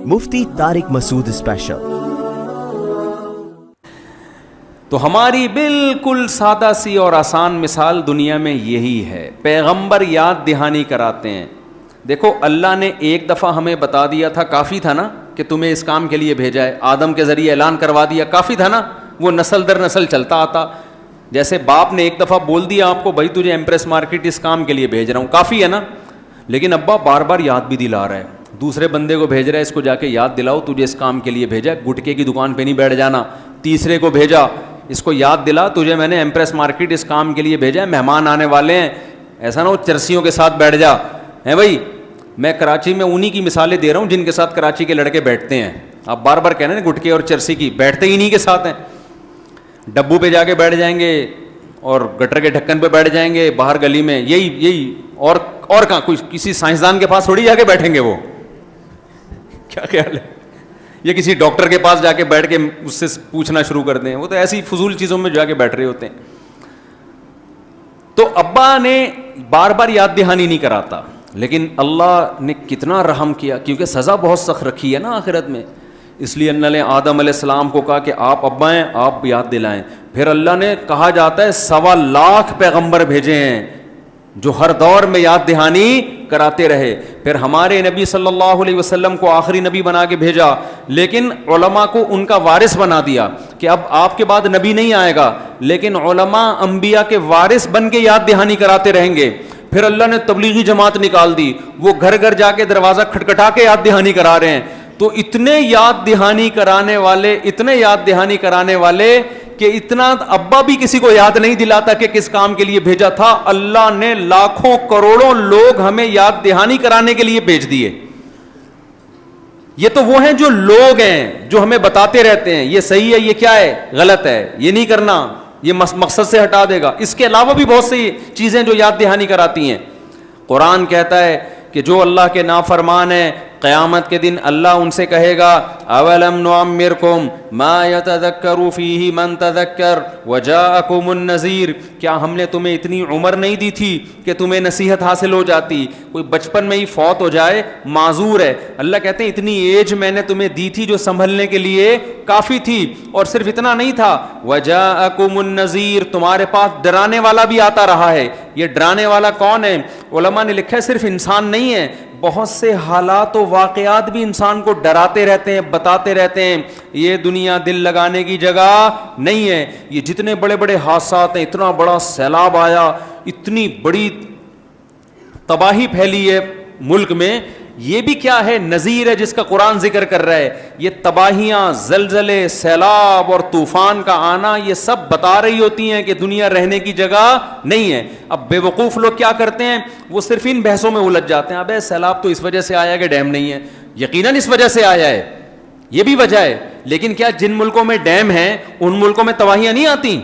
مفتی طارق مسعود special. تو ہماری بالکل سادہ سی اور آسان مثال دنیا میں یہی ہے، پیغمبر یاد دہانی کراتے ہیں۔ دیکھو اللہ نے ایک دفعہ ہمیں بتا دیا تھا، کافی تھا نا کہ تمہیں اس کام کے لیے بھیجا ہے، آدم کے ذریعے اعلان کروا دیا، کافی تھا نا، وہ نسل در نسل چلتا آتا۔ جیسے باپ نے ایک دفعہ بول دیا آپ کو بھائی تجھے ایمپریس مارکیٹ اس کام کے لیے بھیج رہا ہوں، کافی ہے نا، لیکن ابا بار بار یاد بھی دلا رہا ہے، دوسرے بندے کو بھیج رہا ہے اس کو جا کے یاد دلاؤ تجھے اس کام کے لیے بھیجا، گٹکے کی دکان پہ نہیں بیٹھ جانا، تیسرے کو بھیجا اس کو یاد دلا تجھے میں نے ایمپریس مارکیٹ اس کام کے لیے بھیجا ہے، مہمان آنے والے ہیں، ایسا نہ ہو چرسیوں کے ساتھ بیٹھ جا ہے بھائی۔ میں کراچی میں انہی کی مثالیں دے رہا ہوں جن کے ساتھ کراچی کے لڑکے بیٹھتے ہیں، آپ بار بار کہنا نا گٹکے اور چرسی کی، بیٹھتے ہی انہی کے ساتھ ہیں، ڈبو پہ جا کے بیٹھ جائیں گے اور گٹر کے ڈھکن پہ بیٹھ جائیں گے باہر گلی میں، یہی اور کہاں کوئی کسی سائنسدان کے پاس تھوڑی جا کے بیٹھیں گے، وہ کیا خیال ہے، یا کسی ڈاکٹر کے پاس جا کے بیٹھ کے اس سے پوچھنا شروع کر دیں، وہ تو ایسی فضول چیزوں میں جا کے بیٹھ رہے ہوتے ہیں۔ تو ابا نے بار بار یاد دہانی نہیں کراتا، لیکن اللہ نے کتنا رحم کیا، کیونکہ سزا بہت سخت رکھی ہے نا آخرت میں، اس لیے اللہ نے آدم علیہ السلام کو کہا کہ آپ ابا ہیں آپ یاد دلائیں، پھر اللہ نے کہا جاتا ہے 1.25 لاکھ پیغمبر بھیجے ہیں جو ہر دور میں یاد دہانی کراتے رہے، پھر ہمارے نبی صلی اللہ علیہ وسلم کو آخری نبی بنا کے بھیجا، لیکن علماء کو ان کا وارث بنا دیا کہ اب آپ کے بعد نبی نہیں آئے گا، لیکن علماء انبیاء کے وارث بن کے یاد دہانی کراتے رہیں گے۔ پھر اللہ نے تبلیغی جماعت نکال دی، وہ گھر گھر جا کے دروازہ کھٹکھٹا کے یاد دہانی کرا رہے ہیں، تو اتنے یاد دہانی کرانے والے کہ اتنا ابا بھی کسی کو یاد نہیں دلاتا کہ کس کام کے لیے بھیجا تھا، اللہ نے لاکھوں کروڑوں لوگ ہمیں یاد دہانی کرانے کے لیے بھیج دیے۔ یہ تو وہ ہیں جو لوگ ہیں جو ہمیں بتاتے رہتے ہیں یہ صحیح ہے، یہ کیا ہے، غلط ہے، یہ نہیں کرنا، یہ مقصد سے ہٹا دے گا۔ اس کے علاوہ بھی بہت سی چیزیں جو یاد دہانی کراتی ہیں۔ قرآن کہتا ہے کہ جو اللہ کے نافرمان ہیں قیامت کے دن اللہ ان سے کہے گا اولم نعمرکم ما یتذکر فیہ من تذکر وجاءکم النذیر، کیا ہم نے تمہیں اتنی عمر نہیں دی تھی کہ تمہیں نصیحت حاصل ہو جاتی، کوئی بچپن میں ہی فوت ہو جائے معذور ہے، اللہ کہتے ہیں اتنی ایج میں نے تمہیں دی تھی جو سنبھلنے کے لیے کافی تھی، اور صرف اتنا نہیں تھا وجاءکم النذیر، تمہارے پاس ڈرانے والا بھی آتا رہا ہے۔ یہ ڈرانے والا کون ہے؟ علماء نے لکھا ہے صرف انسان نہیں ہے، بہت سے حالات و واقعات بھی انسان کو ڈراتے رہتے ہیں، بتاتے رہتے ہیں یہ دنیا دل لگانے کی جگہ نہیں ہے۔ یہ جتنے بڑے بڑے حادثات ہیں، اتنا بڑا سیلاب آیا، اتنی بڑی تباہی پھیلی ہے ملک میں، یہ بھی کیا ہے؟ نذیر ہے جس کا قرآن ذکر کر رہا ہے۔ یہ تباہیاں، زلزلے، سیلاب اور طوفان کا آنا، یہ سب بتا رہی ہوتی ہیں کہ دنیا رہنے کی جگہ نہیں ہے۔ اب بے وقوف لوگ کیا کرتے ہیں؟ وہ صرف ان بحثوں میں الجھ جاتے ہیں، ابے سیلاب تو اس وجہ سے آیا کہ ڈیم نہیں ہے، یقیناً اس وجہ سے آیا ہے، یہ بھی وجہ ہے، لیکن کیا جن ملکوں میں ڈیم ہیں ان ملکوں میں تباہیاں نہیں آتی؟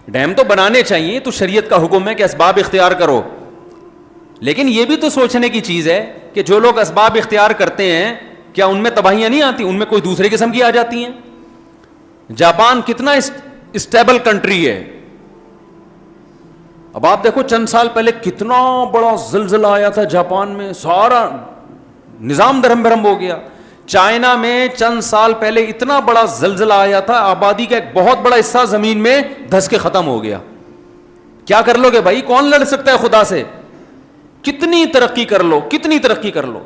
ڈیم تو بنانے چاہیے، تو شریعت کا حکم ہے کہ اسباب اختیار کرو، لیکن یہ بھی تو سوچنے کی چیز ہے کہ جو لوگ اسباب اختیار کرتے ہیں کیا ان میں تباہیاں نہیں آتی؟ ان میں کوئی دوسرے قسم کی آ جاتی ہیں۔ جاپان کتنا اسٹیبل کنٹری ہے، اب آپ دیکھو چند سال پہلے کتنا بڑا زلزلہ آیا تھا جاپان میں، سارا نظام درہم برہم ہو گیا۔ چائنا میں چند سال پہلے اتنا بڑا زلزلہ آیا تھا، آبادی کا ایک بہت بڑا حصہ زمین میں دھس کے ختم ہو گیا۔ کیا کر لو گے بھائی؟ کون لڑ سکتا ہے خدا سے؟ کتنی ترقی کر لو، کتنی ترقی کر لو،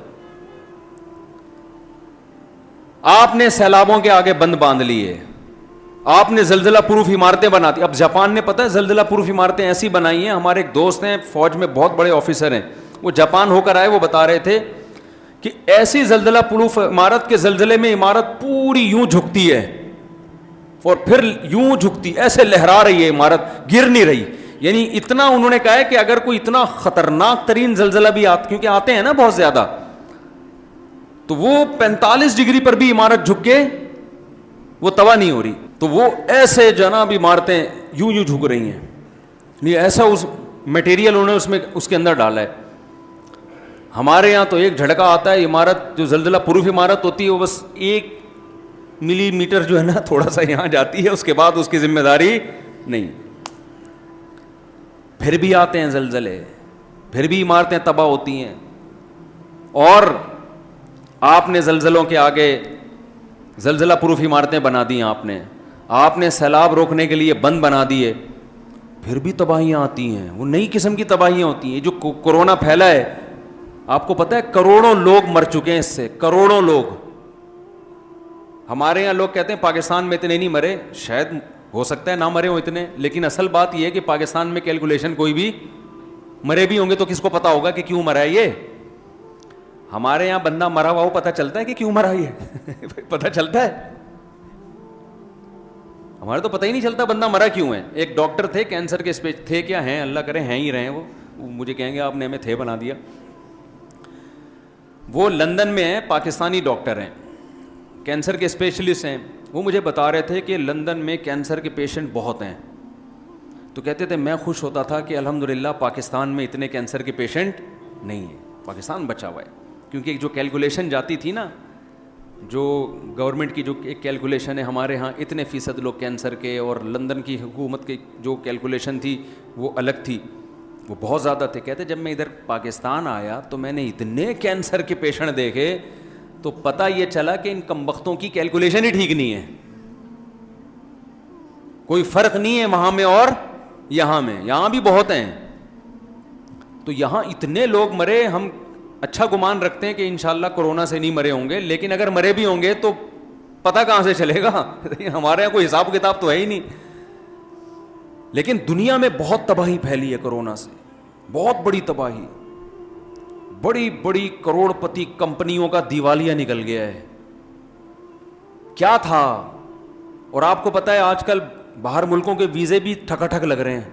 آپ نے سیلابوں کے آگے بند باندھ لیے، آپ نے زلزلہ پروف عمارتیں بنا دی۔ اب جاپان نے پتہ ہے زلزلہ پروف عمارتیں ایسی بنائی ہیں، ہمارے ایک دوست ہیں فوج میں بہت بڑے آفیسر ہیں، وہ جاپان ہو کر آئے، وہ بتا رہے تھے کہ ایسی زلزلہ پروف عمارت کے زلزلے میں عمارت پوری یوں جھکتی ہے اور پھر یوں جھکتی، ایسے لہرا رہی ہے عمارت، گر نہیں رہی، یعنی اتنا انہوں نے کہا ہے کہ اگر کوئی اتنا خطرناک ترین زلزلہ بھی کیونکہ آتے ہیں نا بہت زیادہ، تو وہ 45 ڈگری پر بھی عمارت جھک کے وہ تباہ نہیں ہو رہی، تو وہ ایسے جناب عمارتیں یوں یوں جھک رہی ہیں، یہ ایسا اس میٹیریل انہوں نے اس کے اندر ڈالا ہے۔ ہمارے یہاں تو ایک جھڑکا آتا ہے، عمارت جو زلزلہ پروف عمارت ہوتی ہے وہ بس 1 ملی میٹر جو ہے نا تھوڑا سا یہاں جاتی ہے، اس کے بعد اس کی ذمہ داری نہیں۔ پھر بھی آتے ہیں زلزلے، پھر بھی عمارتیں تباہ ہوتی ہیں، اور آپ نے زلزلوں کے آگے زلزلہ پروف عمارتیں بنا دی آپ نے سیلاب روکنے کے لیے بند بنا دیے, پھر بھی تباہیاں آتی ہیں, وہ نئی قسم کی تباہیاں ہوتی ہیں. جو کورونا پھیلا ہے, آپ کو پتہ ہے کروڑوں لوگ مر چکے ہیں اس سے, کروڑوں لوگ. ہمارے یہاں لوگ کہتے ہیں پاکستان میں اتنے نہیں مرے, شاید ہو سکتا ہے نہ مرے ہوں اتنے, لیکن اصل بات یہ ہے کہ پاکستان میں کیلکولیشن کوئی بھی مرے بھی ہوں گے تو کس کو پتا ہوگا کہ کیوں مرا ہے یہ. ہمارے یہاں بندہ مرا ہوا وہ پتہ چلتا ہے کہ کیوں مرا یہ پتہ چلتا ہے, ہمارے تو پتہ ہی نہیں چلتا بندہ مرا کیوں ہے. ایک ڈاکٹر تھے کینسر کے اسپیش تھے, کیا ہیں اللہ کرے ہیں ہی رہے, وہ مجھے کہیں گے آپ نے ہمیں تھے بنا دیا. وہ لندن میں ہیں, پاکستانی ڈاکٹر ہیں, کینسر کے اسپیشلسٹ ہیں. وہ مجھے بتا رہے تھے کہ لندن میں کینسر کے پیشنٹ بہت ہیں. تو کہتے تھے میں خوش ہوتا تھا کہ الحمدللہ پاکستان میں اتنے کینسر کے پیشنٹ نہیں ہیں, پاکستان بچا ہوا ہے. کیونکہ جو کیلکولیشن جاتی تھی نا, جو گورنمنٹ کی جو ایک کیلکولیشن ہے, ہمارے ہاں اتنے فیصد لوگ کینسر کے, اور لندن کی حکومت کی جو کیلکولیشن تھی وہ الگ تھی, وہ بہت زیادہ تھے. کہتے جب میں ادھر پاکستان آیا تو میں نے اتنے کینسر کے پیشنٹ دیکھے تو پتہ یہ چلا کہ ان کمبختوں کی کیلکولیشن ہی ٹھیک نہیں ہے, کوئی فرق نہیں ہے وہاں میں اور یہاں میں, یہاں بھی بہت ہیں. تو یہاں اتنے لوگ مرے, ہم اچھا گمان رکھتے ہیں کہ انشاءاللہ کورونا سے نہیں مرے ہوں گے, لیکن اگر مرے بھی ہوں گے تو پتہ کہاں سے چلے گا ہمارے یہاں کوئی حساب کتاب تو ہے ہی نہیں. لیکن دنیا میں بہت تباہی پھیلی ہے کورونا سے, بہت بڑی تباہی, بڑی بڑی کروڑ پتی کمپنیوں کا دیوالیہ نکل گیا ہے. کیا تھا, اور آپ کو پتہ ہے آج کل باہر ملکوں کے ویزے بھی ٹھکا ٹھک لگ رہے ہیں.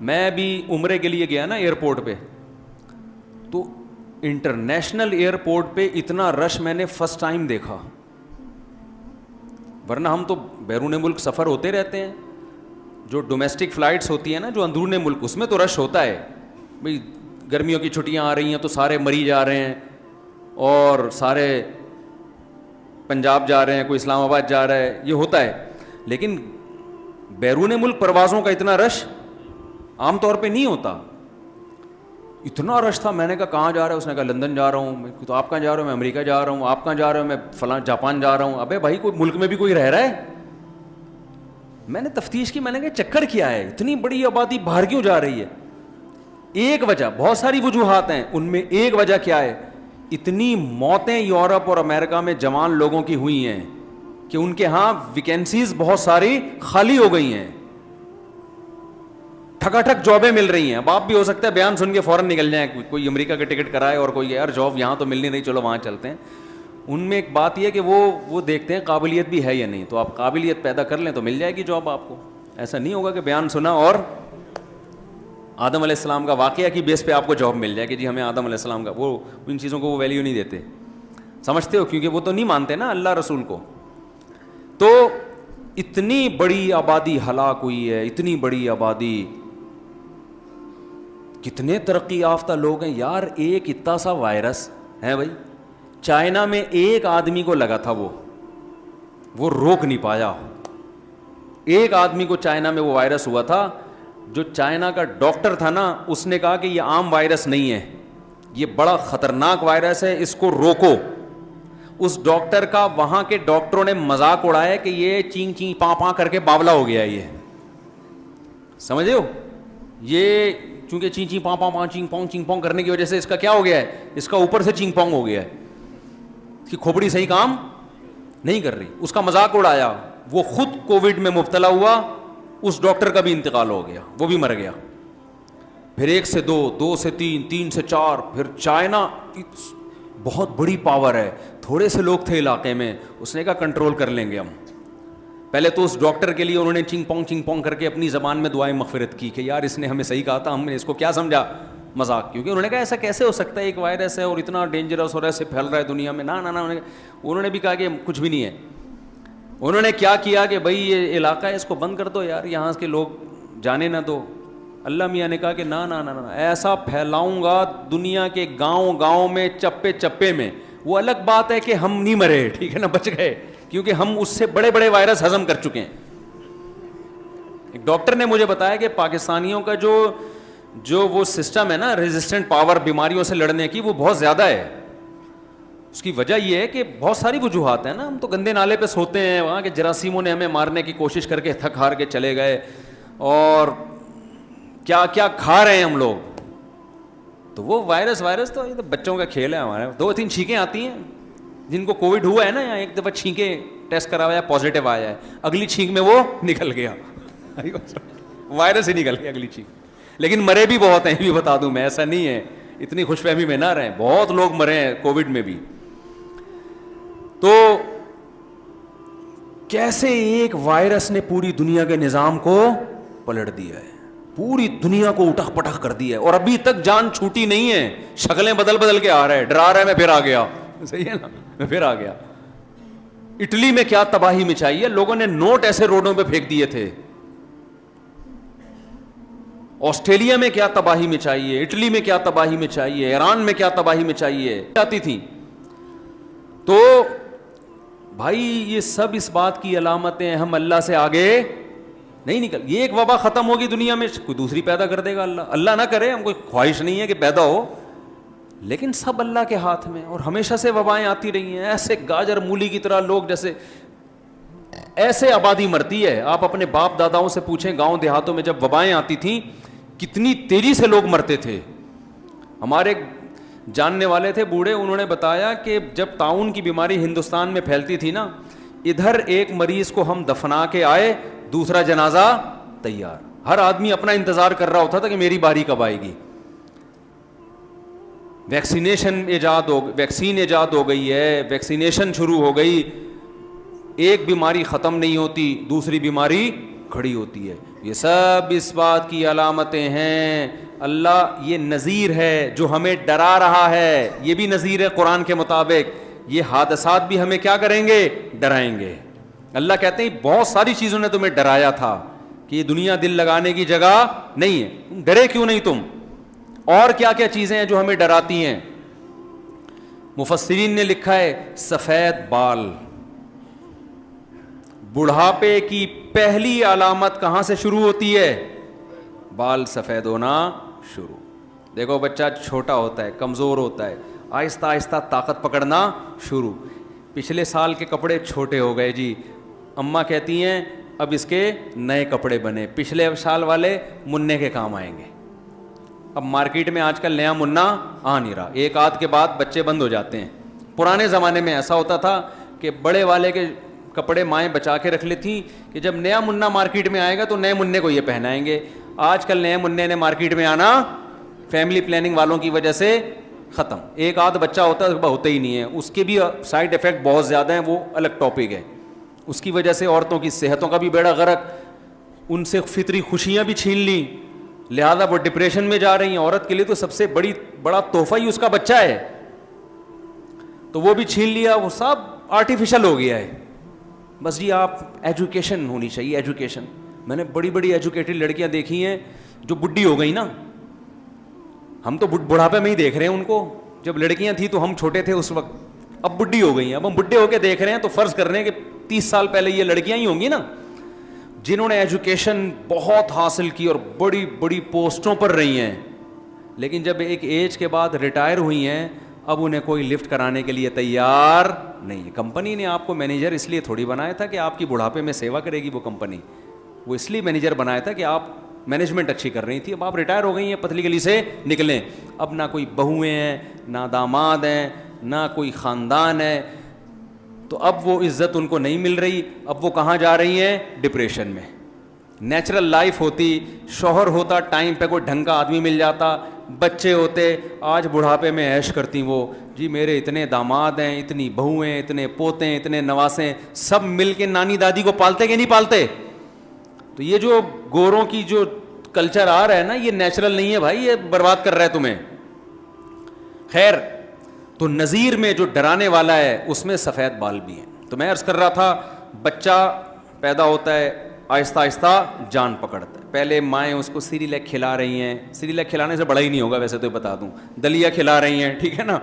میں بھی عمرے کے لیے گیا نا ایئرپورٹ پہ, تو انٹرنیشنل ایئرپورٹ پہ اتنا رش میں نے فرسٹ ٹائم دیکھا. ورنہ ہم تو بیرون ملک سفر ہوتے رہتے ہیں, جو ڈومیسٹک فلائٹس ہوتی ہیں نا جو اندرون ملک, اس میں تو رش ہوتا ہے. بھئی گرمیوں کی چھٹیاں آ رہی ہیں تو سارے مری جا رہے ہیں, اور سارے پنجاب جا رہے ہیں, کوئی اسلام آباد جا رہا ہے, یہ ہوتا ہے. لیکن بیرون ملک پروازوں کا اتنا رش عام طور پہ نہیں ہوتا. اتنا رش تھا, میں نے کہا کہاں جا رہا ہے, اس نے کہا لندن جا رہا ہوں. تو آپ کہاں جا رہے ہو, میں امریکہ جا رہا ہوں. آپ کہاں جا رہے ہو, میں فلاں جاپان جا رہا ہوں. ابے بھائی کوئی ملک میں بھی کوئی رہ رہا ہے. میں نے تفتیش کی, میں نے کہا چکر کیا ہے, اتنی بڑی آبادی باہر کیوں جا رہی ہے. ایک وجہ, بہت ساری وجوہات ہیں, ان میں ایک وجہ کیا ہے, اتنی موتیں یورپ اور امریکہ میں جوان لوگوں کی ہوئی ہیں کہ ان کے ہاں ویکینسیز بہت ساری خالی ہو گئی ہیں, ٹھکا ٹھک جابیں مل رہی ہیں. اب آپ بھی ہو سکتا ہے بیان سن کے فوراً نکل جائیں, کوئی امریکہ کا ٹکٹ کرائے اور کوئی یار جاب یہاں تو ملنی نہیں, چلو وہاں چلتے ہیں. ان میں ایک بات یہ ہے کہ وہ دیکھتے ہیں قابلیت بھی ہے یا نہیں, تو آپ قابلیت پیدا کر لیں تو مل جائے گی جاب آپ کو. ایسا نہیں ہوگا کہ بیان سنا اور آدم علیہ السلام کا واقعہ کی بیس پہ آپ کو جاب مل جائے کہ جی ہمیں آدم علیہ السلام کا, وہ ان چیزوں کو وہ ویلیو نہیں دیتے, سمجھتے ہو, کیونکہ وہ تو نہیں مانتے نا اللہ رسول کو. تو اتنی بڑی آبادی ہلاک ہوئی ہے, اتنی بڑی آبادی, کتنے ترقی یافتہ لوگ ہیں یار. ایک اتنا سا وائرس ہے بھائی, چائنا میں ایک آدمی کو لگا تھا, وہ روک نہیں پایا. ایک آدمی کو چائنا میں وہ وائرس ہوا تھا, جو چائنا کا ڈاکٹر تھا نا, اس نے کہا کہ یہ عام وائرس نہیں ہے, یہ بڑا خطرناک وائرس ہے, اس کو روکو. اس ڈاکٹر کا وہاں کے ڈاکٹروں نے مذاق اڑایا کہ یہ چین چین پاں پاں کر کے باولا ہو گیا. یہ سمجھے ہو, یہ چونکہ چین چین پاں پاں چین پونگ کرنے کی وجہ سے اس کا کیا ہو گیا ہے, اس کا اوپر سے چین پونگ ہو گیا ہے, اس کی کھوپڑی صحیح کام نہیں کر رہی. اس کا مذاق اڑایا, وہ خود کووڈ میں مبتلا ہوا, اس ڈاکٹر کا بھی انتقال ہو گیا, وہ بھی مر گیا. پھر 1 سے 2, 2 سے 3, 3 سے 4, پھر چائنا بہت بڑی پاور ہے, تھوڑے سے لوگ تھے علاقے میں, اس نے کہا کنٹرول کر لیں گے ہم. پہلے تو اس ڈاکٹر کے لیے انہوں نے چنگ پونگ کر کے اپنی زبان میں دعائیں مغفرت کی کہ یار اس نے ہمیں صحیح کہا تھا, ہم نے اس کو کیا سمجھا مذاق, کیونکہ انہوں نے کہا ایسا کیسے ہو سکتا ہے, ایک وائرس ہے اور اتنا ڈینجرس اور ایسے پھیل رہا ہے دنیا میں. نا انہوں نے بھی کہا کہ کچھ بھی نہیں ہے. انہوں نے کیا کیا کہ بھائی یہ علاقہ ہے, اس کو بند کر دو یار, یہاں کے لوگ جانے نہ دو. اللہ میاں نے کہا کہ نہ ایسا پھیلاؤں گا دنیا کے گاؤں گاؤں میں, چپے چپے میں. وہ الگ بات ہے کہ ہم نہیں مرے, ٹھیک ہے نا, بچ گئے, کیونکہ ہم اس سے بڑے بڑے وائرس ہضم کر چکے ہیں. ایک ڈاکٹر نے مجھے بتایا کہ پاکستانیوں کا جو وہ سسٹم ہے نا, ریزسٹنٹ پاور بیماریوں سے لڑنے کی, وہ بہت زیادہ ہے. اس کی وجہ یہ ہے کہ بہت ساری وجوہات ہیں نا. ہم تو گندے نالے پہ سوتے ہیں, وہاں کے جراثیموں نے ہمیں مارنے کی کوشش کر کے تھک ہار کے چلے گئے, اور کیا کیا کھا رہے ہیں ہم لوگ. تو وہ وائرس تو یہ تو بچوں کا کھیل ہے ہمارے. 2-3 چھینکیں آتی ہیں, جن کو کووڈ ہوا ہے نا, یہاں ایک دفعہ چھینکیں ٹیسٹ کروایا پازیٹیو آیا ہے, اگلی چھینک میں وہ نکل گیا, وائرس ہی نکل گیا اگلی چھینک. لیکن مرے بھی بہت ہیں, یہ بھی بتا دوں میں, ایسا نہیں ہے, اتنی خوش فہمی میں نہ رہیں, بہت لوگ مرے ہیں کووڈ میں بھی. تو کیسے ایک وائرس نے پوری دنیا کے نظام کو پلٹ دیا ہے, پوری دنیا کو اٹھک پٹک کر دیا ہے, اور ابھی تک جان چھوٹی نہیں ہے, شکلیں بدل کے آ رہا ہے, ڈرا رہا ہے میں پھر آ گیا, صحیح ہے نا, میں پھر آ گیا. اٹلی میں کیا تباہی مچائی ہے, لوگوں نے نوٹ ایسے روڈوں پہ پھینک دیے تھے. آسٹریلیا میں کیا تباہی مچائی ہے, اٹلی میں کیا تباہی مچائی ہے, ایران میں کیا تباہی مچائی ہے جاتی تھی. تو بھائی یہ سب اس بات کی علامتیں, ہم اللہ سے آگے نہیں نکل. یہ ایک وبا ختم ہوگی دنیا میں, کوئی دوسری پیدا کر دے گا اللہ, اللہ نہ کرے, ہم کوئی خواہش نہیں ہے کہ پیدا ہو, لیکن سب اللہ کے ہاتھ میں. اور ہمیشہ سے وبائیں آتی رہی ہیں, ایسے گاجر مولی کی طرح لوگ جیسے ایسے آبادی مرتی ہے. آپ اپنے باپ داداؤں سے پوچھیں, گاؤں دیہاتوں میں جب وبائیں آتی تھیں کتنی تیزی سے لوگ مرتے تھے. ہمارے جاننے والے تھے بوڑھے, انہوں نے بتایا کہ جب طاعون کی بیماری ہندوستان میں پھیلتی تھی نا, ادھر ایک مریض کو ہم دفنا کے آئے, دوسرا جنازہ تیار, ہر آدمی اپنا انتظار کر رہا ہوتا تھا کہ میری باری کب آئے گی. ویکسین ایجاد ہو گئی ہے, ویکسینیشن شروع ہو گئی, ایک بیماری ختم نہیں ہوتی, دوسری بیماری کھڑی ہوتی ہے. یہ سب اس بات کی علامتیں ہیں. اللہ یہ نذیر ہے جو ہمیں ڈرا رہا ہے, یہ بھی نذیر ہے قرآن کے مطابق. یہ حادثات بھی ہمیں کیا کریں گے, ڈرائیں گے. اللہ کہتے ہیں بہت ساری چیزوں نے تمہیں ڈرایا تھا کہ یہ دنیا دل لگانے کی جگہ نہیں ہے, ڈرے کیوں نہیں تم. اور کیا کیا چیزیں ہیں جو ہمیں ڈراتی ہیں. مفسرین نے لکھا ہے سفید بال, بڑھاپے کی پہلی علامت کہاں سے شروع ہوتی ہے, بال سفید ہونا شروع. دیکھو بچہ چھوٹا ہوتا ہے, کمزور ہوتا ہے, آہستہ آہستہ طاقت پکڑنا شروع. پچھلے سال کے کپڑے چھوٹے ہو گئے جی, اماں کہتی ہیں اب اس کے نئے کپڑے بنے, پچھلے سال والے مننے کے کام آئیں گے. اب مارکیٹ میں آج کل نیا منا آ نہیں رہا, ایک آدھ کے بعد بچے بند ہو جاتے ہیں. پرانے زمانے میں ایسا ہوتا تھا کہ بڑے والے کے کپڑے مائیں بچا کے رکھ لیتی کہ جب نیا منا مارکیٹ میں آئے گا تو نئے مننے کو یہ پہنائیں گے. آج کل نئے مننے نے مارکیٹ میں آنا فیملی پلاننگ والوں کی وجہ سے ختم. ایک آدھ بچہ ہوتا ہے ہوتا ہی نہیں ہے, اس کے بھی سائڈ افیکٹ بہت زیادہ ہیں, وہ الگ ٹاپک ہے. اس کی وجہ سے عورتوں کی صحتوں کا بھی بیڑا غرق, ان سے فطری خوشیاں بھی چھین لیں, لہذا وہ ڈپریشن میں جا رہی ہیں. عورت کے لیے تو سب سے بڑا تحفہ ہی اس کا بچہ ہے, تو وہ بھی چھین لیا, وہ سب آرٹیفیشل ہو گیا ہے. بس جی آپ ایجوکیشن ہونی چاہیے, ایجوکیشن. میں نے بڑی ایجوکیٹڈ لڑکیاں دیکھی ہیں جو بڈھی ہو گئی نا, ہم تو بڑھاپے میں ہی دیکھ رہے ہیں ان کو, جب لڑکیاں تھیں تو ہم چھوٹے تھے اس وقت, اب بڈھی ہو گئی ہیں. اب ہم بڈھے ہو کے دیکھ رہے ہیں تو فرض کر رہے ہیں کہ 30 سال پہلے یہ لڑکیاں ہی ہوں گی نا, جنہوں نے ایجوکیشن بہت حاصل کی اور بڑی پوسٹوں پر رہی ہیں, لیکن جب ایک ایج کے بعد ریٹائر ہوئی ہیں اب انہیں کوئی لفٹ کرانے کے لیے تیار نہیں. کمپنی نے آپ کو مینیجر اس لیے تھوڑی بنایا تھا کہ آپ کی بڑھاپے میں سیوا کرے گی وہ کمپنی, وہ اس لیے مینیجر بنایا تھا کہ آپ مینجمنٹ اچھی کر رہی تھی. اب آپ ریٹائر ہو گئی ہیں, پتلی گلی سے نکلیں, اب نہ کوئی بہویں ہیں, نہ داماد ہیں, نہ کوئی خاندان ہے, تو اب وہ عزت ان کو نہیں مل رہی. اب وہ کہاں جا رہی ہیں, ڈپریشن میں. نیچرل لائف ہوتی, شوہر ہوتا ٹائم پہ, کوئی ڈھنگ کا آدمی مل جاتا, بچے ہوتے, آج بڑھاپے میں عیش کرتی وہ, جی میرے اتنے داماد ہیں, اتنی بہویں, اتنے پوتے ہیں, اتنے نواسے, سب مل کے نانی دادی کو پالتے کہ نہیں پالتے. تو یہ جو گوروں کی جو کلچر آ رہا ہے نا, یہ نیچرل نہیں ہے بھائی, یہ برباد کر رہا ہے تمہیں. خیر, تو نذیر میں جو ڈرانے والا ہے اس میں سفید بال بھی ہیں. تو میں عرض کر رہا تھا, بچہ پیدا ہوتا ہے, آہستہ آہستہ جان پکڑتا ہے. پہلے مائیں اس کو سیریلیک کھلا رہی ہیں, سیریلیک کھلانے سے بڑا ہی نہیں ہوگا ویسے تو بتا دوں, دلیا کھلا رہی ہیں, ٹھیک ہے نا,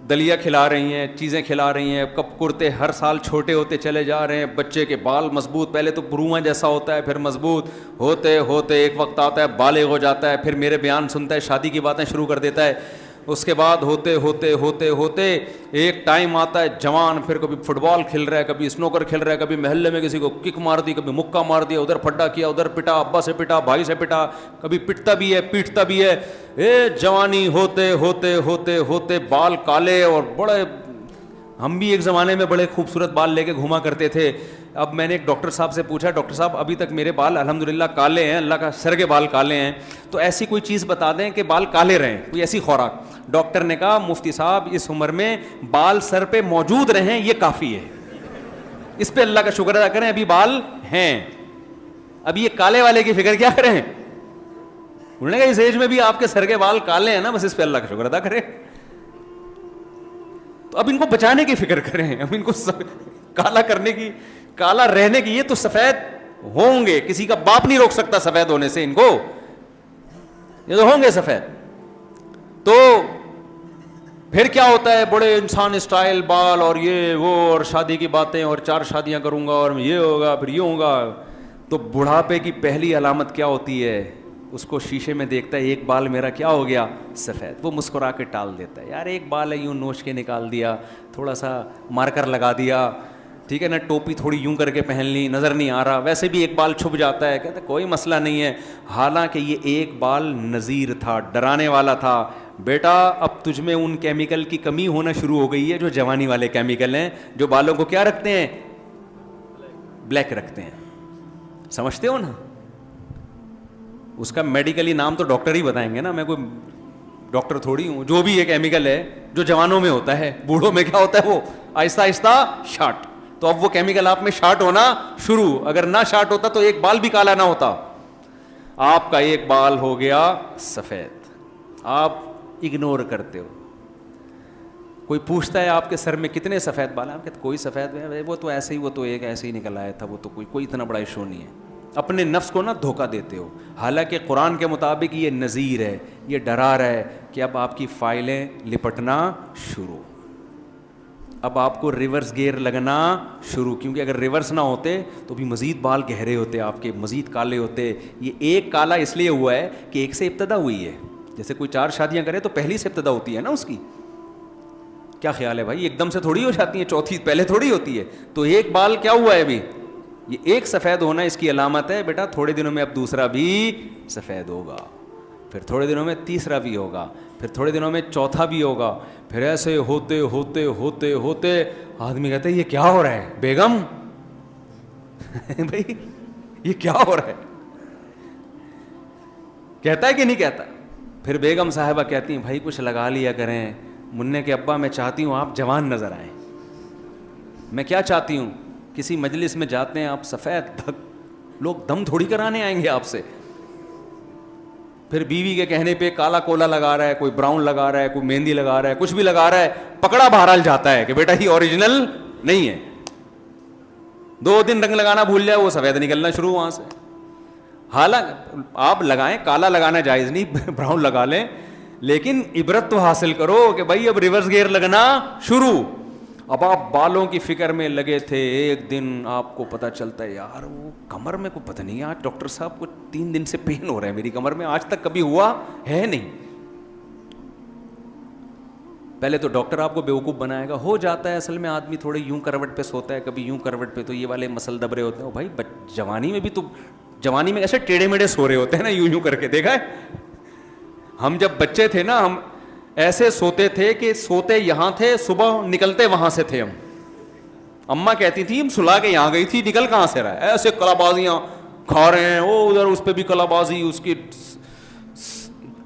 دلیا کھلا رہی ہیں, چیزیں کھلا رہی ہیں, کپ کرتے ہر سال چھوٹے ہوتے چلے جا رہے ہیں. بچے کے بال مضبوط, پہلے تو بروواں جیسا ہوتا ہے, پھر مضبوط ہوتے ہوتے ایک وقت آتا ہے بالغ ہو جاتا ہے, پھر میرے بیان سنتا ہے, شادی کی باتیں شروع کر دیتا ہے. اس کے بعد ہوتے ہوتے ہوتے ہوتے ایک ٹائم آتا ہے جوان، پھر کبھی فٹ بال کھیل رہا ہے، کبھی اسنوکر کھیل رہا ہے، کبھی محلے میں کسی کو کک مار دی، کبھی مکہ مار دیا، ادھر پھڈا کیا، ادھر پٹا، ابا سے پٹا، بھائی سے پٹا، کبھی پٹتا بھی ہے پیٹتا بھی ہے. جوانی ہوتے ہوتے ہوتے ہوتے بال کالے اور بڑے. ہم بھی ایک زمانے میں بڑے خوبصورت بال لے کے گھوما کرتے تھے. اب میں نے ایک ڈاکٹر صاحب سے پوچھا، ڈاکٹر صاحب ابھی تک میرے بال الحمدللہ کالے ہیں، اللہ کا سر کے بال کالے ہیں، تو ایسی کوئی چیز بتا دیں کہ بال کالے رہیں، کوئی ایسی خوراک. ڈاکٹر نے کہا مفتی صاحب اس عمر میں بال سر پہ موجود رہیں یہ کافی ہے، اس پہ اللہ کا شکر ادا کریں ابھی بال ہیں. اب یہ کالے والے کی فکر کیا کریں؟ انہوں نے کہا اس ایج میں بھی آپ کے سر کے بال کالے ہیں نا، بس اس پہ اللہ کا شکر ادا کریں. تو اب ان کو بچانے کی فکر کریں، اب ان کو کالا کرنے کی، کالا رہنے کی. یہ تو سفید ہوں گے، کسی کا باپ نہیں روک سکتا سفید ہونے سے ان کو، یہ تو ہوں گے سفید. تو پھر کیا ہوتا ہے، بڑے انسان اسٹائل بال اور یہ وہ اور شادی کی باتیں اور 4 شادیاں کروں گا اور یہ ہوگا پھر یہ ہوگا. تو بڑھاپے کی پہلی علامت کیا ہوتی ہے؟ اس کو شیشے میں دیکھتا ہے ایک بال میرا کیا ہو گیا سفید، وہ مسکرا کے ٹال دیتا ہے، یار ایک بال ہے یوں نوچ کے نکال دیا، تھوڑا سا مارکر لگا دیا، ٹھیک ہے نا، ٹوپی تھوڑی یوں کر کے پہن لی، نظر نہیں آ رہا، ویسے بھی ایک بال چھپ جاتا ہے، کہتے کوئی مسئلہ نہیں ہے. حالانکہ یہ ایک بال نذیر تھا، ڈرانے والا تھا. بیٹا اب تجھ میں ان کیمیکل کی کمی ہونا شروع ہو گئی ہے جو جوانی والے کیمیکل ہیں، جو بالوں کو کیا رکھتے ہیں؟ بلیک رکھتے ہیں. سمجھتے ہو نا؟ اس کا میڈیکلی نام تو ڈاکٹر ہی بتائیں گے نا، میں کوئی ڈاکٹر تھوڑی ہوں. جو بھی یہ کیمیکل ہے جو جوانوں میں ہوتا ہے، بوڑھوں میں کیا ہوتا ہے؟ وہ آہستہ آہستہ شارٹ. تو اب وہ کیمیکل آپ میں شارٹ ہونا شروع. اگر نہ شارٹ ہوتا تو ایک بال بھی کالا نہ ہوتا. آپ کا ایک بال ہو گیا سفید، آپ اگنور کرتے ہو. کوئی پوچھتا ہے آپ کے سر میں کتنے سفید بال ہیں، آپ کہتے کوئی سفید ہے، وہ تو ایسے ہی، وہ تو ایک ایسے ہی نکل آیا تھا، وہ تو کوئی اتنا بڑا ایشو نہیں ہے. اپنے نفس کو نہ دھوکہ دیتے ہو. حالانکہ قرآن کے مطابق یہ نذیر ہے، یہ ڈرا رہا ہے کہ اب آپ کی فائلیں لپٹنا شروع، اب آپ کو ریورس گیئر لگنا شروع. کیونکہ اگر ریورس نہ ہوتے تو بھی مزید بال گہرے ہوتے آپ کے، مزید کالے ہوتے. یہ ایک کالا اس لیے ہوا ہے کہ ایک سے ابتدا ہوئی ہے. جیسے کوئی 4 شادیاں کرے تو پہلی سے ابتدا ہوتی ہے نا اس کی. کیا خیال ہے بھائی؟ ایک دم سے تھوڑی ہو جاتی ہیں، چوتھی پہلے تھوڑی ہوتی ہے. تو ایک بال کیا ہوا ہے ابھی؟ یہ ایک سفید ہونا اس کی علامت ہے. بیٹا تھوڑے دنوں میں اب دوسرا بھی سفید ہوگا، پھر تھوڑے دنوں میں تیسرا بھی ہوگا، پھر تھوڑے دنوں میں چوتھا بھی ہوگا. پھر ایسے ہوتے ہوتے ہوتے ہوتے آدمی کہتا ہے یہ کیا ہو رہا ہے بیگم؟ بھائی یہ کیا ہو رہا ہے؟ کہتا ہے کہ نہیں کہتا؟ پھر بیگم صاحبہ کہتی ہیں بھائی کچھ لگا لیا کریں. منع کے ابا میں چاہتی ہوں آپ جوان نظر آئیں. میں کیا چاہتی ہوں، کسی مجلس میں جاتے ہیں آپ سفید دھک، لوگ دم تھوڑی کرانے آئیں گے آپ سے. پھر بیوی کے کہنے پہ کالا کولا لگا رہا ہے، کوئی براؤن لگا رہا ہے، کوئی مہندی لگا رہا ہے، کچھ بھی لگا رہا ہے، پکڑا بہرحال جاتا ہے کہ بیٹا یہ اوریجنل نہیں ہے. 2 دن رنگ لگانا بھول جائے وہ سفید نکلنا شروع وہاں سے. حالانکہ آپ لگائیں، کالا لگانا جائز نہیں، براؤن لگا لیں، لیکن عبرت تو حاصل کرو کہ بھائی اب ریورس گیئر لگنا شروع. اب آپ بالوں کی فکر میں لگے تھے، ایک دن آپ کو پتہ چلتا ہے یار وہ کمر میں کوئی پتہ نہیں، آج ڈاکٹر صاحب کو 3 دن سے پین ہو رہا ہے میری کمر میں، آج تک کبھی ہوا ہے نہیں. پہلے تو ڈاکٹر آپ کو بیوقوف بنائے گا. ہو جاتا ہے اصل میں، آدمی تھوڑے یوں کروٹ پہ سوتا ہے، کبھی یوں کروٹ پہ، تو یہ والے مسل دبرے ہوتے ہیں. بھائی جوانی میں بھی تو، جوانی میں ایسے ٹیڑھے میڑھے سو رہے ہوتے ہیں نا، یوں یوں کر کے، دیکھا ہے؟ ہم جب بچے تھے نا، ہم ایسے سوتے تھے کہ سوتے یہاں تھے، صبح نکلتے وہاں سے تھے. ہم اماں کہتی تھی ہم سلا کے یہاں گئی تھی، نکل کہاں سے رہا ہے؟ ایسے کلا بازیاں کھا رہے ہیں، وہ ادھر اس پہ بھی کلا بازی، اس کی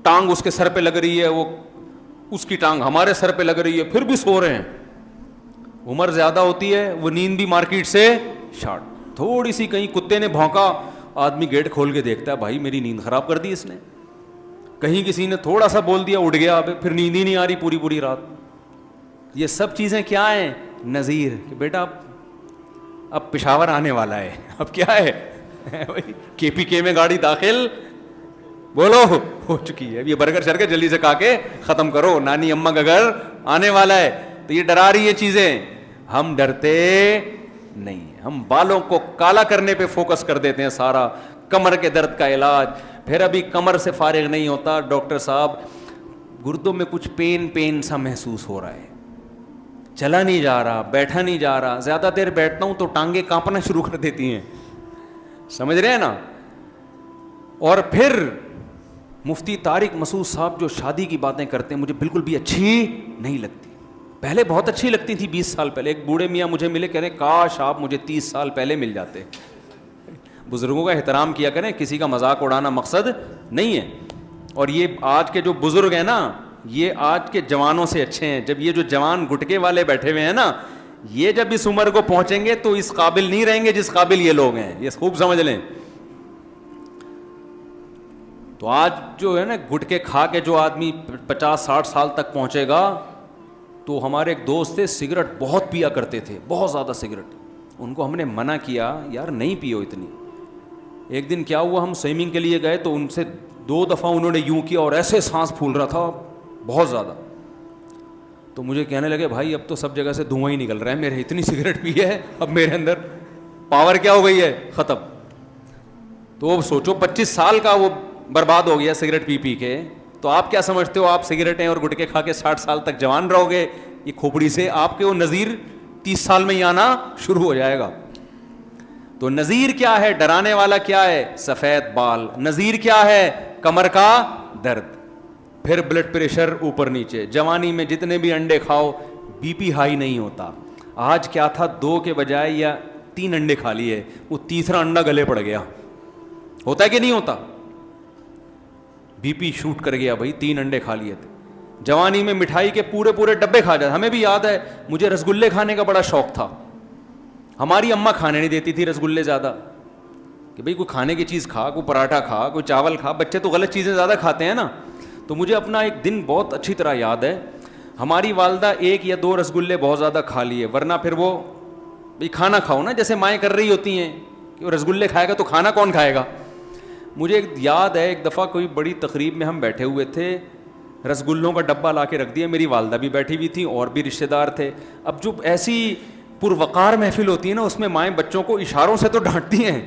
ٹانگ اس کے سر پہ لگ رہی ہے، وہ اس کی ٹانگ ہمارے سر پہ لگ رہی ہے، پھر بھی سو رہے ہیں. عمر زیادہ ہوتی ہے، وہ نیند بھی مارکیٹ سے شارٹ. تھوڑی سی کہیں کتے نے بھونکا، آدمی گیٹ کھول کے دیکھتا ہے بھائی میری نیند خراب کر دی اس نے. کہیں کسی نے تھوڑا سا بول دیا، اٹھ گیا، پھر نیند ہی نہیں آ رہی پوری رات. یہ سب چیزیں کیا ہیں؟ نذیر، کہ بیٹا اب پشاور آنے والا ہے. اب کیا ہے؟ KPK میں گاڑی داخل، بولو ہو چکی ہے. یہ برگر شرکت جلدی سے کھا کے ختم کرو، نانی اماں کا گھر آنے والا ہے. تو یہ ڈرا رہی ہے چیزیں. ہم ڈرتے نہیں، ہم بالوں کو کالا کرنے پہ فوکس کر دیتے ہیں سارا. کمر کے درد کا علاج، پھر ابھی کمر سے فارغ نہیں ہوتا. ڈاکٹر صاحب گردوں میں کچھ پین سا محسوس ہو رہا ہے, چلا نہیں جا رہا, بیٹھا نہیں جا رہا, زیادہ دیر بیٹھتا ہوں تو ٹانگیں کانپنا شروع کر دیتی ہیں, سمجھ رہے ہیں نا. اور پھر مفتی طارق مسعود صاحب جو شادی کی باتیں کرتے ہیں مجھے بالکل بھی اچھی نہیں لگتی. پہلے بہت اچھی لگتی تھی 20 سال پہلے. ایک بوڑھے میاں مجھے ملے, کہہ رہے کاش آپ مجھے 30 سال پہلے مل جاتے. بزرگوں کا احترام کیا کریں, کسی کا مذاق اڑانا مقصد نہیں ہے. اور یہ آج کے جو بزرگ ہیں نا, یہ آج کے جوانوں سے اچھے ہیں. جب یہ جو جوان گٹکے والے بیٹھے ہوئے ہیں نا, یہ جب اس عمر کو پہنچیں گے تو اس قابل نہیں رہیں گے جس قابل یہ لوگ ہیں, یہ خوب سمجھ لیں. تو آج جو ہے نا گٹکے کھا کے جو آدمی 50-60 سال تک پہنچے گا, تو ہمارے ایک دوست تھے سگریٹ بہت پیا کرتے تھے, بہت زیادہ سگریٹ. ان کو ہم نے منع کیا, یار نہیں پیو اتنی. ایک دن کیا ہوا, ہم سوئمنگ کے لیے گئے تو ان سے 2 دفعہ انہوں نے یوں کیا اور ایسے سانس پھول رہا تھا بہت زیادہ. تو مجھے کہنے لگے بھائی اب تو سب جگہ سے دھواں ہی نکل رہا ہے, میرے اتنی سگریٹ پی ہے اب میرے اندر پاور کیا ہو گئی ہے, ختم. تو سوچو 25 سال کا وہ برباد ہو گیا سگریٹ پی کے. تو آپ کیا سمجھتے ہو, آپ سگریٹیں اور گٹکے کھا کے 60 سال تک جوان رہو گے؟ یہ کھوپڑی سے آپ کے وہ نظیر 30 سال میں ہی آنا شروع ہو جائے گا. تو نظیر کیا ہے, ڈرانے والا کیا ہے, سفید بال. نظیر کیا ہے, کمر کا درد, پھر بلڈ پریشر اوپر نیچے. جوانی میں جتنے بھی انڈے کھاؤ بی پی ہائی نہیں ہوتا. آج کیا تھا, 2 کے بجائے یا 3 انڈے کھا لیے, وہ تیسرا انڈا گلے پڑ گیا. ہوتا ہے کہ نہیں ہوتا, بی پی شوٹ کر گیا بھائی, 3 انڈے کھا لیے تھے. جوانی میں مٹھائی کے پورے ڈبے کھا جاتے. ہمیں بھی یاد ہے, مجھے رسگلے کھانے کا بڑا شوق تھا. ہماری اماں کھانے نہیں دیتی تھی رسگلے زیادہ, کہ بھئی کوئی کھانے کی چیز کھا, کوئی پراٹھا کھا, کوئی چاول کھا. بچے تو غلط چیزیں زیادہ کھاتے ہیں نا. تو مجھے اپنا ایک دن بہت اچھی طرح یاد ہے, ہماری والدہ 1 یا 2 رسگلے بہت زیادہ کھا لیے, ورنہ پھر وہ بھئی کھانا کھاؤ نا, جیسے مائیں کر رہی ہوتی ہیں کہ وہ رسگلے کھائے گا تو کھانا کون کھائے گا. مجھے ایک یاد ہے, ایک دفعہ کوئی بڑی تقریب میں ہم بیٹھے ہوئے تھے, رسگلوں کا ڈبہ لا کے رکھ دیا. میری والدہ بھی بیٹھی ہوئی تھیں اور بھی رشتہ دار تھے. اب جو ایسی پروقار محفل ہوتی ہے نا, اس میں مائیں بچوں کو اشاروں سے تو ڈانٹتی ہیں,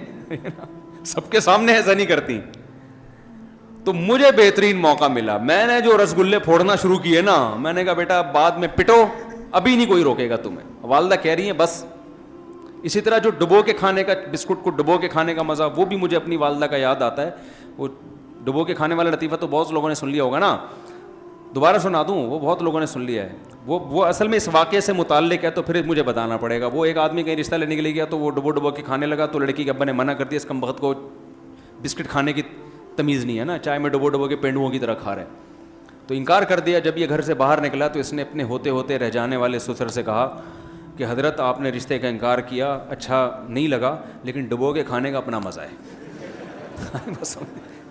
سب کے سامنے ایسا نہیں کرتی. تو مجھے بہترین موقع ملا, میں نے جو رسگلے پھوڑنا شروع کیے نا, میں نے کہا بیٹا بعد میں پٹو, ابھی نہیں کوئی روکے گا تمہیں. والدہ کہہ رہی ہیں بس. اسی طرح جو ڈبو کے کھانے کا, بسکٹ کو ڈبو کے کھانے کا مزہ, وہ بھی مجھے اپنی والدہ کا یاد آتا ہے. وہ ڈبو کے کھانے والا لطیفہ تو بہت لوگوں نے سن لیا ہوگا نا, دوبارہ سنا دوں, وہ بہت لوگوں نے سن لیا ہے. وہ اصل میں اس واقعے سے متعلق ہے, تو پھر مجھے بتانا پڑے گا. وہ ایک آدمی کہیں رشتہ لینے کے لیے گیا, تو وہ ڈبو کے کھانے لگا, تو لڑکی کے ابا نے منع کر دیا, اس کمبخت کو بسکٹ کھانے کی تمیز نہیں ہے نا, چائے میں ڈبو کے پینڈوؤں کی طرح کھا رہے. تو انکار کر دیا. جب یہ گھر سے باہر نکلا تو اس نے اپنے ہوتے رہ جانے والے سسر سے کہا کہ حضرت آپ نے رشتے کا انکار کیا, اچھا نہیں لگا, لیکن ڈبو کے کھانے کا اپنا مزہ ہے. بس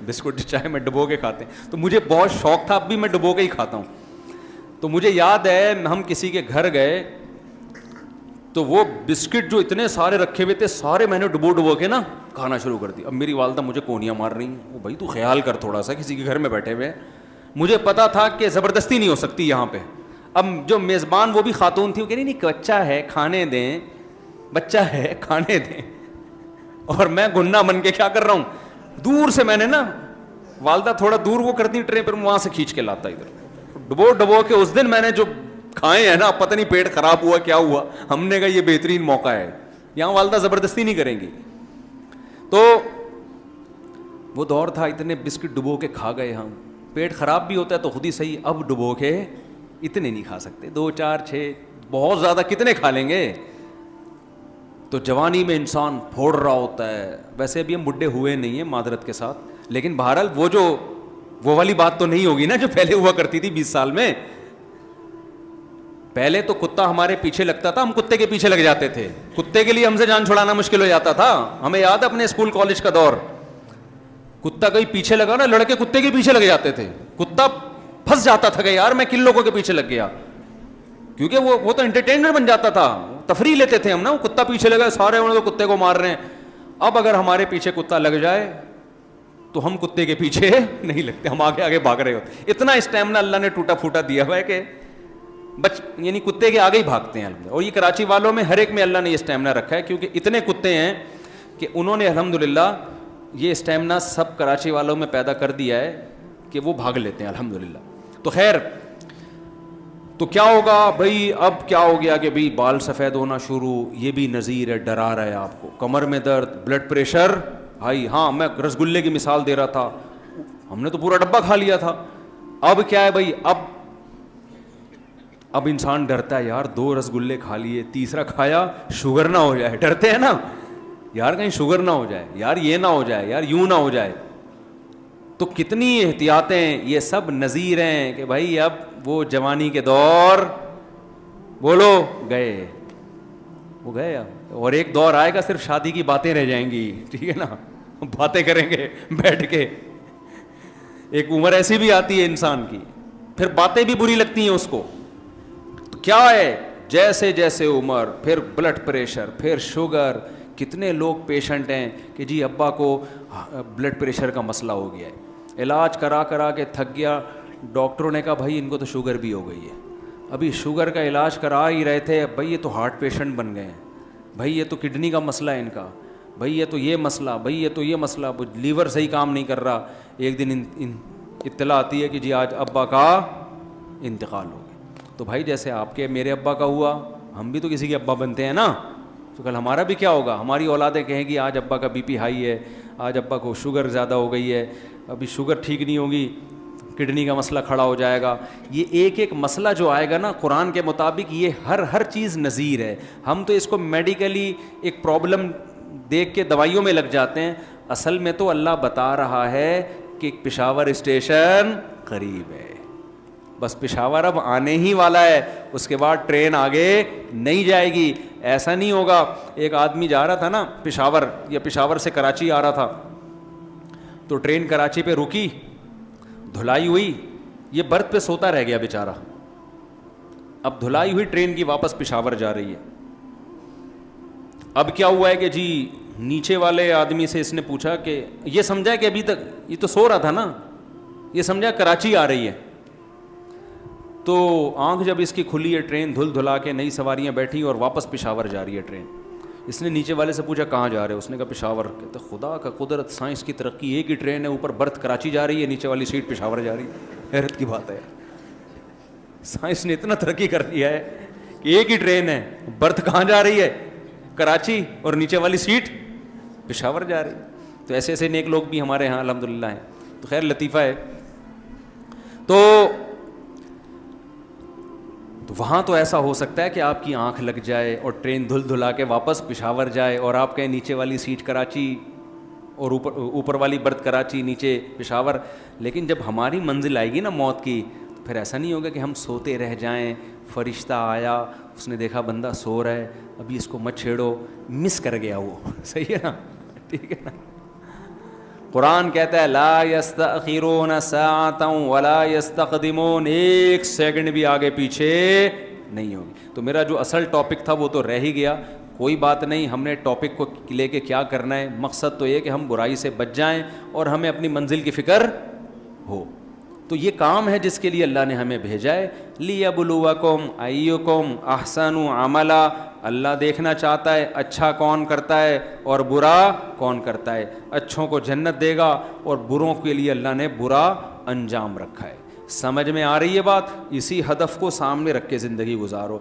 بسکٹ چائے میں ڈبو کے کھاتے ہیں. تو مجھے بہت شوق تھا, اب بھی میں ڈبو کے ہی کھاتا ہوں. تو مجھے یاد ہے ہم کسی کے گھر گئے, تو وہ بسکٹ جو اتنے سارے رکھے ہوئے تھے, سارے میں نے ڈبو کے نا کھانا شروع کر دی. اب میری والدہ مجھے کونیاں مار رہی ہیں, وہ بھائی تو خیال کر تھوڑا سا, کسی کے گھر میں بیٹھے ہوئے. مجھے پتا تھا کہ زبردستی نہیں ہو سکتی یہاں پہ. اب جو میزبان وہ بھی خاتون تھی, وہ کہہ رہی نہیں بچہ ہے کھانے دیں, بچہ ہے کھانے دیں. اور میں گننا بن کے کیا کر رہا ہوں, دور سے میں نے نا, والدہ تھوڑا دور وہ کرتی ٹرے پر, وہاں سے کھینچ کے لاتا ادھر ڈبو کے. اس دن میں نے جو کھائے ہیں نا, پتہ نہیں پیٹ خراب ہوا کیا ہوا, ہم نے کہا یہ بہترین موقع ہے, یہاں والدہ زبردستی نہیں کریں گی. تو وہ دور تھا, اتنے بسکٹ ڈبو کے کھا گئے ہم. پیٹ خراب بھی ہوتا ہے تو خود ہی صحیح, اب ڈبو کے اتنے نہیں کھا سکتے, 2 4 6 بہت زیادہ کتنے کھا لیں گے. تو جوانی میں انسان پھوڑ رہا ہوتا ہے. ویسے بھی ہم بڈھے ہوئے نہیں ہیں معذرت کے ساتھ, لیکن بہرحال وہ والی بات تو نہیں ہوگی نا جو پہلے ہوا کرتی تھی 20 سال میں. پہلے تو کتا ہمارے پیچھے لگتا تھا, ہم کتے کے پیچھے لگ جاتے تھے. کتے کے لیے ہم سے جان چھڑانا مشکل ہو جاتا تھا. ہمیں یاد ہے اپنے اسکول کالج کا دور, کتا کہیں پیچھے لگا نا, لڑکے کتے کے پیچھے لگ جاتے تھے. کتا پھنس جاتا تھا کہ یار میں کن لوگوں کے پیچھے لگ گیا, کیونکہ وہ تو انٹرٹینمنٹ بن جاتا تھا, تفریح لیتے تھے ہم نا. کتا پیچھے لگا, سارے انہوں نے کتے کو مار رہے ہیں. اب اگر ہمارے پیچھے کتا لگ جائے تو ہم کتے کے پیچھے نہیں لگتے, ہم آگے آگے بھاگ رہے ہوتے. اتنا اسٹیمنا اللہ نے ٹوٹا پھوٹا دیا ہوا ہے کہ یعنی کتے کے آگے ہی بھاگتے ہیں. اور یہ کراچی والوں میں ہر ایک میں اللہ نے یہ اسٹیمنا رکھا ہے, کیونکہ اتنے کتے ہیں کہ انہوں نے الحمدللہ یہ اسٹیمنا سب کراچی والوں میں پیدا کر دیا ہے کہ وہ بھاگ لیتے ہیں الحمدللہ. تو خیر تو کیا ہوگا بھائی, اب کیا ہو گیا کہ بھائی بال سفید ہونا شروع, یہ بھی نذیر ہے, ڈرا رہا ہے آپ کو, کمر میں درد, بلڈ پریشر ہائی. ہاں میں رسگلے کی مثال دے رہا تھا, ہم نے تو پورا ڈبہ کھا لیا تھا. اب کیا ہے بھائی, اب انسان ڈرتا ہے یار, 2 رسگلے کھا لیے, تیسرا کھایا شوگر نہ ہو جائے, ڈرتے ہیں نا یار کہیں شوگر نہ ہو جائے, یار یہ نہ ہو جائے, یار یوں نہ ہو جائے. تو کتنی احتیاطیں, یہ سب نذیر ہیں کہ بھائی اب وہ جوانی کے دور بولو گئے, وہ گئے اب, اور ایک دور آئے گا صرف شادی کی باتیں رہ جائیں گی, ٹھیک ہے نا, باتیں کریں گے بیٹھ کے. ایک عمر ایسی بھی آتی ہے انسان کی, پھر باتیں بھی بری لگتی ہیں اس کو. تو کیا ہے, جیسے جیسے عمر, پھر بلڈ پریشر, پھر شوگر. کتنے لوگ پیشنٹ ہیں کہ جی ابا کو بلڈ پریشر کا مسئلہ ہو گیا ہے, علاج کرا کرا کے تھک گیا, ڈاکٹروں نے کہا بھائی ان کو تو شوگر بھی ہو گئی ہے. ابھی شوگر کا علاج کرا ہی رہے تھے, بھائی یہ تو ہارٹ پیشنٹ بن گئے ہیں, بھائی یہ تو کڈنی کا مسئلہ ہے ان کا, بھائی یہ تو یہ مسئلہ, بھائی یہ تو یہ مسئلہ, لیور صحیح کام نہیں کر رہا. ایک دن اطلاع آتی ہے کہ جی آج ابا کا انتقال ہو گیا. تو بھائی جیسے آپ کے میرے ابا کا ہوا, ہم بھی تو کسی کے ابا بنتے ہیں نا, تو کل ہمارا بھی کیا ہوگا, ہماری اولادیں کہیں گی آج ابا کا بی پی ہائی ہے, آج ابا کو شوگر زیادہ ہو گئی ہے, ابھی شوگر ٹھیک نہیں ہوگی, کڈنی کا مسئلہ کھڑا ہو جائے گا. یہ ایک ایک مسئلہ جو آئے گا نا قرآن کے مطابق, یہ ہر چیز نذیر ہے. ہم تو اس کو میڈیکلی ایک پرابلم دیکھ کے دوائیوں میں لگ جاتے ہیں, اصل میں تو اللہ بتا رہا ہے کہ پشاور اسٹیشن قریب ہے, بس پشاور اب آنے ہی والا ہے, اس کے بعد ٹرین آگے نہیں جائے گی. ایسا نہیں ہوگا, ایک آدمی جا رہا تھا نا پشاور, یا پشاور سے کراچی آ رہا تھا, تو ٹرین کراچی پہ رکی, دھلائی ہوئی, یہ برتھ پہ سوتا رہ گیا بیچارہ. اب دھلائی ہوئی ٹرین کی واپس پشاور جا رہی ہے. اب کیا ہوا ہے کہ جی نیچے والے آدمی سے اس نے پوچھا کہ یہ سمجھا کہ ابھی تک یہ تو سو رہا تھا نا, یہ سمجھا کراچی آ رہی ہے. تو آنکھ جب اس کی کھلی ہے, ٹرین دھل دھلا کے نئی سواریاں بیٹھی اور واپس پشاور جا رہی ہے ٹرین. اس نے نیچے والے سے پوچھا کہاں جا رہے ہو, اس نے کہا پشاور. کہتا خدا کا قدرت, سائنس کی ترقی, ایک ہی ٹرین ہے, اوپر برتھ کراچی جا رہی ہے, نیچے والی سیٹ پشاور جا رہی ہے. حیرت کی بات ہے, سائنس نے اتنا ترقی کر دیا ہے کہ ایک ہی ٹرین ہے, برتھ کہاں جا رہی ہے, کراچی, اور نیچے والی سیٹ پشاور جا رہی ہے. تو ایسے ایسے نیک لوگ بھی ہمارے یہاں الحمدللہ ہیں. تو خیر لطیفہ ہے. تو وہاں تو ایسا ہو سکتا ہے کہ آپ کی آنکھ لگ جائے اور ٹرین دھل دھلا کے واپس پشاور جائے, اور آپ کہیں نیچے والی سیٹ کراچی اور اوپر والی برتھ کراچی, نیچے پشاور. لیکن جب ہماری منزل آئے گی نا موت کی, تو پھر ایسا نہیں ہوگا کہ ہم سوتے رہ جائیں, فرشتہ آیا, اس نے دیکھا بندہ سو رہا ہے, ابھی اس کو مت چھیڑو, مس کر گیا وہ. صحیح ہے نا, ٹھیک ہے نا. قرآن کہتا ہے لا یستأخرون ساعۃ ولا یستقدمون, ایک سیکنڈ بھی آگے پیچھے نہیں ہوگی. تو میرا جو اصل ٹاپک تھا وہ تو رہ ہی گیا, کوئی بات نہیں. ہم نے ٹاپک کو لے کے کیا کرنا ہے, مقصد تو یہ کہ ہم برائی سے بچ جائیں اور ہمیں اپنی منزل کی فکر ہو. تو یہ کام ہے جس کے لیے اللہ نے ہمیں بھیجا ہے. لیبلوکم ایکم احسن عملا, اللہ دیکھنا چاہتا ہے اچھا کون کرتا ہے اور برا کون کرتا ہے. اچھوں کو جنت دے گا اور بروں کے لیے اللہ نے برا انجام رکھا ہے. سمجھ میں آ رہی ہے بات؟ اسی ہدف کو سامنے رکھ کے زندگی گزارو.